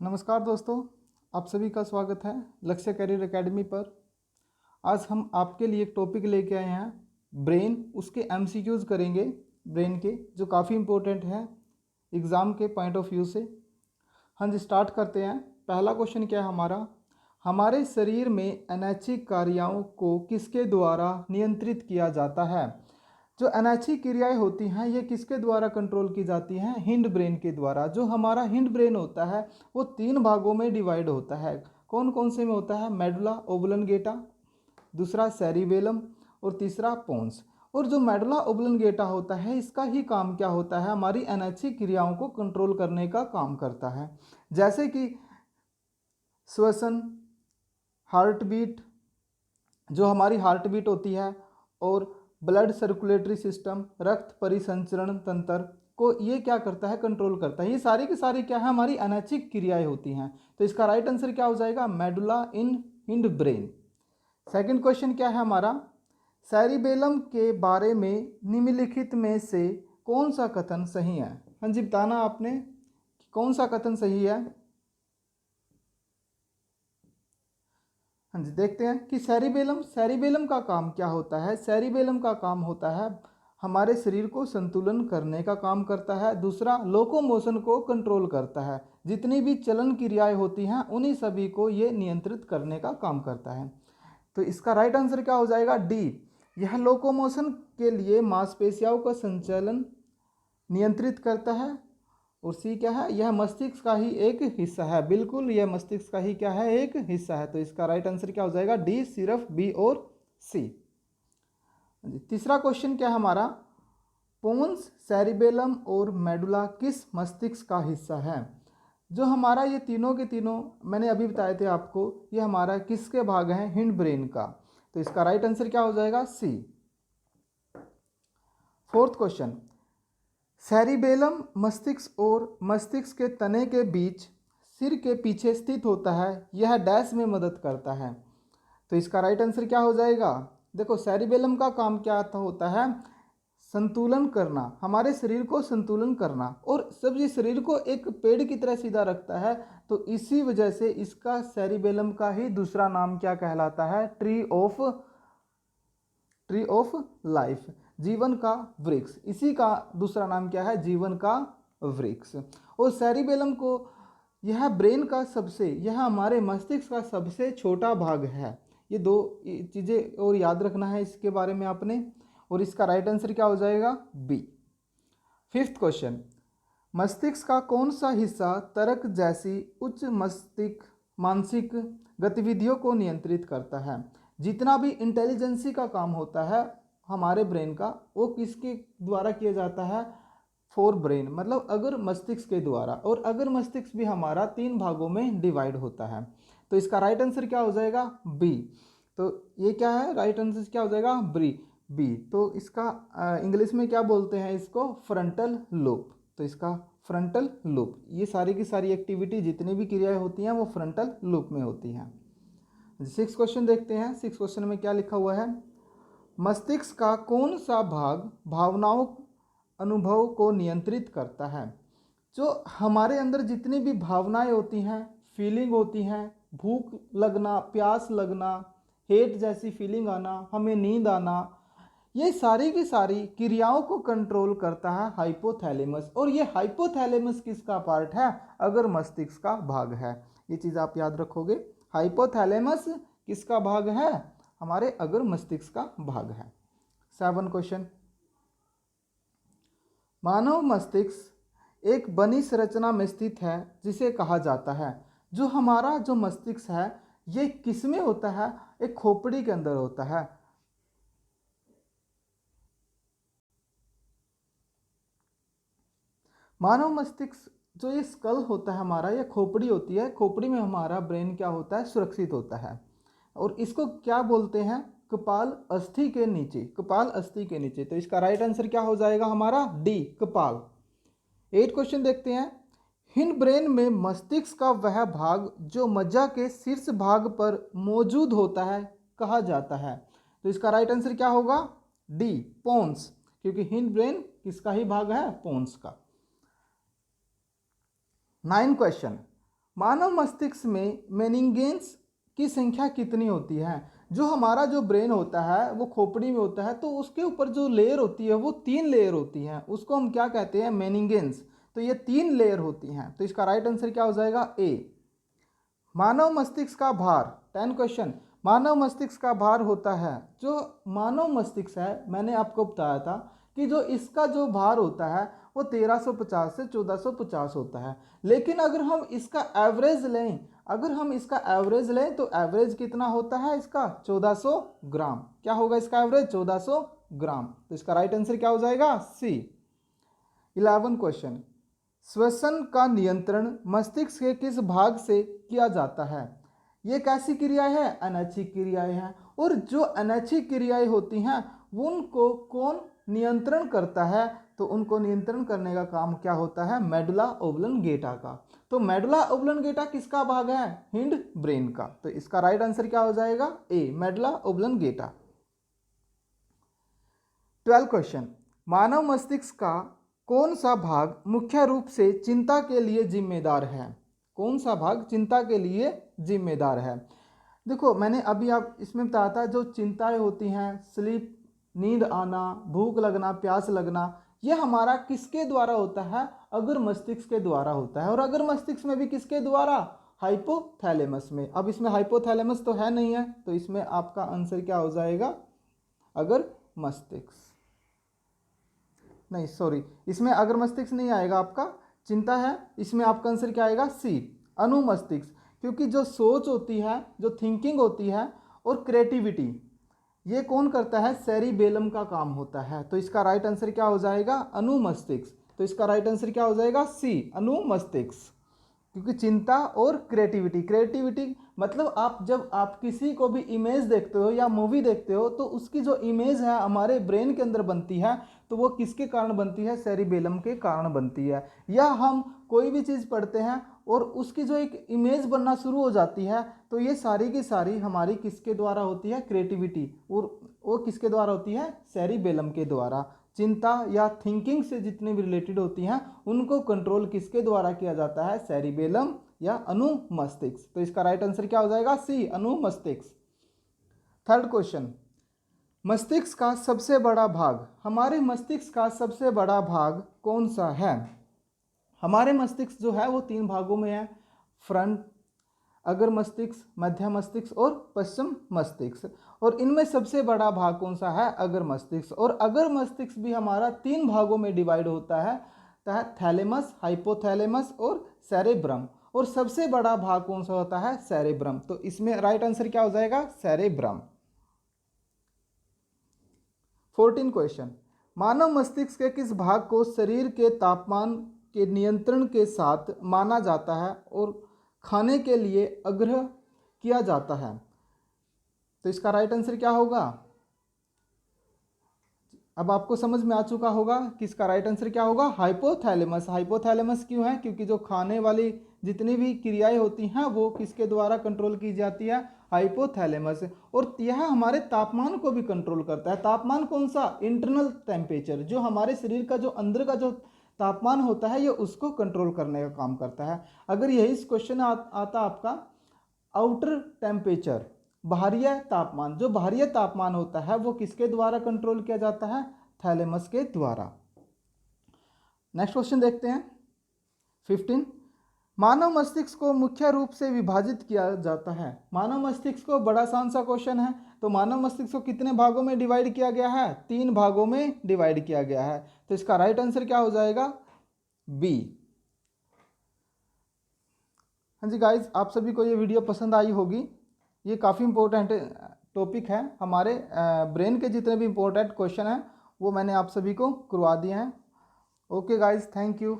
नमस्कार दोस्तों, आप सभी का स्वागत है लक्ष्य करियर एकेडमी पर। आज हम आपके लिए एक टॉपिक लेके आए हैं ब्रेन। उसके एमसीक्यूज करेंगे ब्रेन के, जो काफ़ी इम्पोर्टेंट है एग्ज़ाम के पॉइंट ऑफ व्यू से। हाँ जी, स्टार्ट करते हैं। पहला क्वेश्चन क्या है हमारा, हमारे शरीर में अनैच्छिक कार्यों को किसके द्वारा नियंत्रित किया जाता है। जो अनैच्छिक क्रियाएं होती हैं ये किसके द्वारा कंट्रोल की जाती हैं, हिंड ब्रेन के द्वारा। जो हमारा हिंड ब्रेन होता है वो 3 भागों में डिवाइड होता है। कौन कौन से में होता है, मेडुला ओब्लंगेटा, दूसरा सेरिबेलम और तीसरा पोन्स। और जो मेडुला ओब्लंगेटा होता है इसका ही काम क्या होता है, हमारी अनैच्छिक क्रियाओं को कंट्रोल करने का काम करता है। जैसे कि श्वसन, हार्ट बीट, जो हमारी हार्ट बीट होती है, और ब्लड सर्कुलेटरी सिस्टम, रक्त परिसंचरण तंत्र को ये क्या करता है, कंट्रोल करता है। ये सारी की सारी क्या है, हमारी अनैच्छिक क्रियाएं होती हैं। तो इसका राइट आंसर क्या हो जाएगा, मेडुला इन हिंड ब्रेन। सेकंड क्वेश्चन क्या है हमारा, सेरिबेलम के बारे में निम्नलिखित में से कौन सा कथन सही है। हाँ जी, बताना आपने कौन सा कथन सही है। हाँ जी, देखते हैं कि सेरिबेलम का काम क्या होता है। सेरिबेलम का काम होता है हमारे शरीर को संतुलन करने का काम करता है। दूसरा, लोकोमोशन को कंट्रोल करता है। जितनी भी चलन क्रियाएं होती हैं उन्हीं सभी को ये नियंत्रित करने का काम करता है। तो इसका राइट आंसर क्या हो जाएगा, डी। यह लोकोमोशन के लिए मांसपेशियों का संचालन नियंत्रित करता है। और सी क्या है, यह मस्तिष्क का ही एक हिस्सा है। बिल्कुल, यह मस्तिष्क का ही क्या है, एक हिस्सा है। तो इसका राइट आंसर क्या हो जाएगा, डी, सिर्फ बी और सी। तीसरा क्वेश्चन क्या है हमारा, पोन्स, सेरिबेलम और मेडुला किस मस्तिष्क का हिस्सा है। जो हमारा ये तीनों के तीनों मैंने अभी बताए थे आपको, ये हमारा किसके भाग हैं, हिंड ब्रेन का। तो इसका राइट आंसर क्या हो जाएगा, सी। फोर्थ क्वेश्चन, सेरिबेलम मस्तिष्क और मस्तिष्क के तने के बीच सिर के पीछे स्थित होता है। यह डैश में मदद करता है। तो इसका राइट आंसर क्या हो जाएगा, देखो सेरिबेलम का काम क्या होता है, संतुलन करना, हमारे शरीर को संतुलन करना। और सब ये शरीर को एक पेड़ की तरह सीधा रखता है। तो इसी वजह से इसका सेरिबेलम का ही दूसरा नाम क्या कहलाता है, ट्री ऑफ लाइफ, जीवन का वृक्ष। इसी का दूसरा नाम क्या है, जीवन का वृक्ष। और सेरिबेलम को यह ब्रेन का सबसे, यह हमारे मस्तिष्क का सबसे छोटा भाग है। ये दो चीज़ें और याद रखना है इसके बारे में आपने। और इसका राइट आंसर क्या हो जाएगा, बी। फिफ्थ क्वेश्चन, मस्तिष्क का कौन सा हिस्सा तर्क जैसी उच्च मस्तिष्क मानसिक गतिविधियों को नियंत्रित करता है। जितना भी इंटेलिजेंसी का काम होता है हमारे ब्रेन का, वो किसके द्वारा किया जाता है, फोर ब्रेन, मतलब अगर मस्तिष्क के द्वारा। और अगर मस्तिष्क भी हमारा 3 भागों में डिवाइड होता है। तो इसका राइट आंसर क्या हो जाएगा, बी। तो ये क्या है, राइट आंसर क्या हो जाएगा, बी। तो इसका इंग्लिश में क्या बोलते हैं इसको, फ्रंटल लूप। तो इसका फ्रंटल लूप, ये सारी की सारी एक्टिविटी जितनी भी क्रियाएं होती हैं वो फ्रंटल लूप में होती हैं। 6 क्वेश्चन देखते हैं। 6 क्वेश्चन में क्या लिखा हुआ है, मस्तिष्क का कौन सा भाग भावनाओं अनुभव को नियंत्रित करता है। जो हमारे अंदर जितनी भी भावनाएं होती हैं, फीलिंग होती हैं, भूख लगना, प्यास लगना, हेट जैसी फीलिंग आना, हमें नींद आना, ये सारी की सारी क्रियाओं को कंट्रोल करता है हाइपोथैलेमस। और ये हाइपोथैलेमस किसका पार्ट है, अगर मस्तिष्क का भाग है। ये चीज़ आप याद रखोगे, हाइपोथैलेमस किसका भाग है, हमारे अगर मस्तिष्क का भाग है। 7 क्वेश्चन, मानव मस्तिष्क एक बनी संरचना में स्थित है जिसे कहा जाता है। जो हमारा जो मस्तिष्क है ये किस में होता है, एक खोपड़ी के अंदर होता है। मानव मस्तिष्क जो ये स्कल होता है हमारा, ये खोपड़ी होती है। खोपड़ी में हमारा ब्रेन क्या होता है, सुरक्षित होता है। और इसको क्या बोलते हैं, कपाल अस्थि के नीचे, कपाल अस्थि के नीचे। तो इसका राइट आंसर क्या हो जाएगा हमारा, डी, कपाल। 8 क्वेश्चन देखते हैं, हिंड ब्रेन में मस्तिष्क का वह भाग जो मज्जा के शीर्ष भाग पर मौजूद होता है कहा जाता है। तो इसका राइट आंसर क्या होगा, डी, पोन्स, क्योंकि हिंड ब्रेन किसका ही भाग है, पोन्स का। 9 क्वेश्चन, मानव मस्तिष्क में मेनिंगेन्स की संख्या कितनी होती है? जो हमारा जो ब्रेन होता है वो खोपड़ी में होता है, तो उसके ऊपर जो लेयर होती है वो 3 लेयर होती हैं, उसको हम क्या कहते हैं? मेनिंगेन्स। तो ये 3 लेयर होती हैं, तो इसका राइट आंसर क्या हो जाएगा? ए। मानव मस्तिष्क का भार, 10 क्वेश्चन। मानव मस्तिष्क का भार होता है, जो मानव मस्तिष्क है मैंने आपको बताया था कि जो इसका जो भार होता है वो 1350 से 1450 होता है। लेकिन अगर हम इसका एवरेज लें, तो एवरेज कितना होता है इसका? 1400 ग्राम। क्या होगा इसका एवरेज? 1400 ग्राम। तो इसका राइट आंसर क्या हो जाएगा? सी। 11 क्वेश्चन। श्वसन का नियंत्रण मस्तिष्क के किस भाग से किया जाता है? ये कैसी क्रियाएं हैं? अनैच्छिक क्रियाएं हैं। और जो अनैच्छिक क्रियाएं होती हैं उनको कौन नियंत्रण करता है? तो उनको नियंत्रण करने का काम क्या होता है? मेडुला ओब्लंगेटा का। तो मेडुला ओब्लंगेटा किसका भाग है? हिंड ब्रेन का। तो इसका राइट आंसर क्या हो जाएगा? ए, मेडुला ओब्लंगेटा। 12 क्वेश्चन। मानव मस्तिष्क का कौन सा भाग मुख्य रूप से चिंता के लिए जिम्मेदार है? कौन सा भाग चिंता के लिए जिम्मेदार है? देखो, मैंने अभी आप इसमें बताया था, जो चिंताएं होती हैं, स्लीप, नींद आना, भूख लगना, प्यास लगना, ये हमारा किसके द्वारा होता है? अगर मस्तिष्क के द्वारा होता है। और अगर मस्तिष्क में भी किसके द्वारा? हाइपोथैलेमस में। अब इसमें हाइपोथैलेमस तो है नहीं है, तो इसमें आपका आंसर क्या हो जाएगा? अगर मस्तिष्क नहीं, सॉरी, इसमें अगर मस्तिष्क नहीं आएगा, आपका चिंता है, इसमें आपका आंसर क्या आएगा? सी, अनुमस्तिष्क। क्योंकि जो सोच होती है, जो थिंकिंग होती है और क्रिएटिविटी, ये कौन करता है? सेरिबेलम का काम होता है। तो इसका राइट आंसर क्या हो जाएगा? अनुमस्तिष्क। तो इसका राइट आंसर क्या हो जाएगा? सी, अनुमस्तिष्क। क्योंकि चिंता और क्रिएटिविटी मतलब आप जब आप किसी को भी इमेज देखते हो या मूवी देखते हो, तो उसकी जो इमेज है हमारे ब्रेन के अंदर बनती है, तो वो किसके कारण बनती है? सेरिबेलम के कारण बनती है। या हम कोई भी चीज़ पढ़ते हैं और उसकी जो एक इमेज बनना शुरू हो जाती है, तो ये सारी की सारी हमारी किसके द्वारा होती है? क्रिएटिविटी। और वो किसके द्वारा होती है? सेरिबेलम के द्वारा। चिंता या थिंकिंग से जितनी भी रिलेटेड होती हैं उनको कंट्रोल किसके द्वारा किया जाता है? सेरिबेलम या अनुमस्तिष्क। तो इसका राइट आंसर क्या हो जाएगा? सी, अनुमस्तिष्क। 3rd question. मस्तिष्क का सबसे बड़ा भाग, हमारे मस्तिष्क का सबसे बड़ा भाग कौन सा है? हमारे मस्तिष्क जो है वो 3 भागों में है, फ्रंट, अगर मस्तिष्क, मध्य मस्तिष्क और पश्चिम मस्तिष्क। और इनमें सबसे बड़ा भाग कौन सा है? अगर मस्तिष्क। और अगर मस्तिष्क भी हमारा 3 भागों में डिवाइड होता है, थैलेमस, हाइपोथैलेमस और सेरेब्रम। और सबसे बड़ा भाग कौन सा होता है? सेरेब्रम। तो इसमें राइट आंसर क्या हो जाएगा? सेरेब्रम। 14 क्वेश्चन। मानव मस्तिष्क के किस भाग को शरीर के तापमान के नियंत्रण के साथ माना जाता है और खाने के लिए आग्रह किया जाता है? तो इसका राइट आंसर क्या होगा? अब आपको समझ में आ चुका होगा कि इसका राइट आंसर क्या होगा? हाइपोथैलेमस। हाइपोथैलेमस क्यों है? क्योंकि जो खाने वाली जितनी भी क्रियाएं होती हैं वो किसके द्वारा कंट्रोल की जाती है? हाइपोथैलेमस। और यह हमारे तापमान को भी कंट्रोल करता है। तापमान कौन सा? इंटरनल टेम्परेचर, जो हमारे शरीर का जो अंदर का जो तापमान होता है ये उसको कंट्रोल करने का काम करता है। अगर यही क्वेश्चन आता आपका आउटर टेम्परेचर, बाहरीय तापमान, जो बाहरीय तापमान होता है वो किसके द्वारा कंट्रोल किया जाता है? थैलेमस के द्वारा। नेक्स्ट क्वेश्चन देखते हैं। 15। मानव मस्तिष्क को मुख्य रूप से विभाजित किया जाता है। मानव मस्तिष्क को बड़ा आसान सा क्वेश्चन है। तो मानव मस्तिष्क को कितने भागों में डिवाइड किया गया है? 3 भागों में डिवाइड किया गया है। तो इसका राइट आंसर क्या हो जाएगा? बी। हाँ जी गाइज, आप सभी को ये वीडियो पसंद आई होगी। ये काफ़ी इंपॉर्टेंट टॉपिक है। हमारे ब्रेन के जितने भी इंपॉर्टेंट क्वेश्चन हैं वो मैंने आप सभी को करवा दिए हैं। Okay guys, thank you.